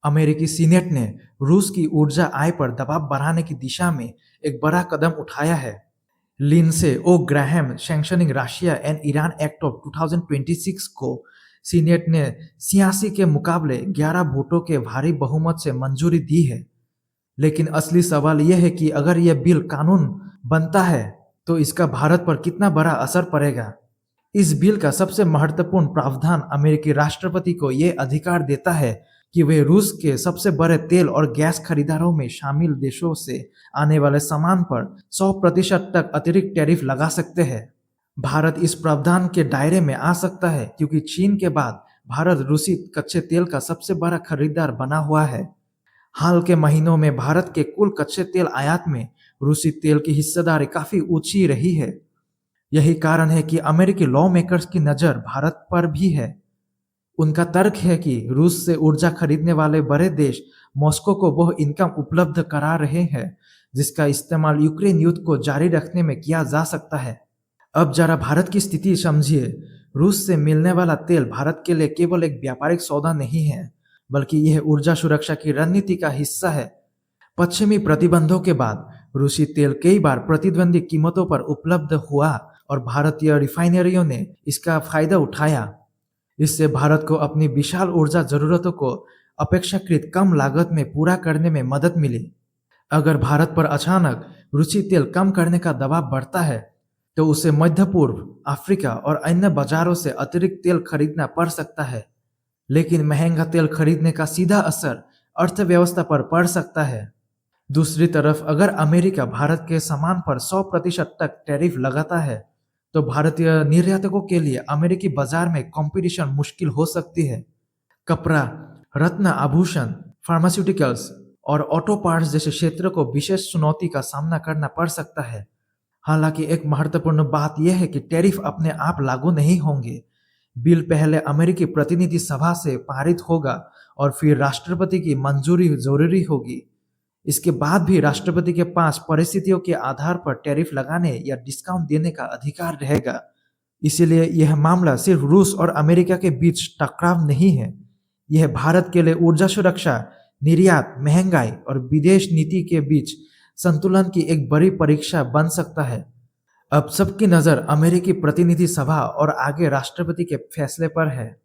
अमेरिकी सीनेट ने रूस की ऊर्जा आय पर दबाव बढ़ाने की दिशा में एक बड़ा कदम उठाया है। Lindsey O Graham sanctioning Russia and Iran act of 2026 को सीनेट ने 86 के मुकाबले 11 वोटों के भारी बहुमत से मंजूरी दी है। लेकिन असली सवाल यह है कि अगर यह बिल कानून बनता है तो इसका भारत पर कितना बड़ा असर पड़ेगा। इस बिल का सबसे महत्वपूर्ण प्रावधान अमेरिकी राष्ट्रपति को यह अधिकार देता है कि वे रूस के सबसे बड़े तेल और गैस खरीदारों में शामिल देशों से आने वाले सामान पर 100% तक अतिरिक्त टैरिफ लगा सकते हैं। भारत इस प्रावधान के दायरे में आ सकता है क्योंकि चीन के बाद भारत रूसी कच्चे तेल का सबसे बड़ा खरीदार बना हुआ है। हाल के महीनों में भारत के कुल कच्चे तेल आयात में रूसी तेल की हिस्सेदारी काफी ऊंची रही है। यही कारण है कि अमेरिकी लॉ मेकर्स की नज़र भारत पर भी है। उनका तर्क है कि रूस से ऊर्जा खरीदने वाले बड़े देश मॉस्को को वह इनकम उपलब्ध करा रहे हैं जिसका इस्तेमाल यूक्रेन युद्ध को जारी रखने में किया जा सकता है। अब जरा भारत की स्थिति समझिए। रूस से मिलने वाला तेल भारत के लिए केवल एक व्यापारिक सौदा नहीं है, बल्कि यह ऊर्जा सुरक्षा की रणनीति का हिस्सा है। पश्चिमी प्रतिबंधों के बाद रूसी तेल कई बार प्रतिद्वंदी कीमतों पर उपलब्ध हुआ और भारतीय रिफाइनरियों ने इसका फायदा उठाया। इससे भारत को अपनी विशाल ऊर्जा जरूरतों को अपेक्षाकृत कम लागत में पूरा करने में मदद मिली। अगर भारत पर अचानक रूसी तेल कम करने का दबाव बढ़ता है तो उसे मध्य पूर्व, अफ्रीका और अन्य बाजारों से अतिरिक्त तेल खरीदना पड़ सकता है। लेकिन महंगा तेल खरीदने का सीधा असर अर्थव्यवस्था पर पड़ सकता है। दूसरी तरफ अगर अमेरिका भारत के सामान पर 100% तक टैरिफ लगाता है तो भारतीय निर्यातकों के लिए अमेरिकी बाजार में कंपटीशन मुश्किल हो सकती है। कपड़ा, रत्न आभूषण, फार्मास्यूटिकल्स और ऑटो पार्ट्स जैसे क्षेत्रों को विशेष चुनौती का सामना करना पड़ सकता है। हालांकि एक महत्वपूर्ण बात यह है कि टैरिफ अपने आप लागू नहीं होंगे। बिल पहले अमेरिकी प्रतिनिधि सभा से पारित होगा और फिर राष्ट्रपति की मंजूरी जरूरी होगी। इसके बाद भी राष्ट्रपति के पास परिस्थितियों के आधार पर टैरिफ लगाने या डिस्काउंट देने का अधिकार रहेगा। इसीलिए यह मामला सिर्फ रूस और अमेरिका के बीच टकराव नहीं है, यह भारत के लिए ऊर्जा सुरक्षा, निर्यात, महंगाई और विदेश नीति के बीच संतुलन की एक बड़ी परीक्षा बन सकता है। अब सबकी नज़र अमेरिकी प्रतिनिधि सभा और आगे राष्ट्रपति के फैसले पर है।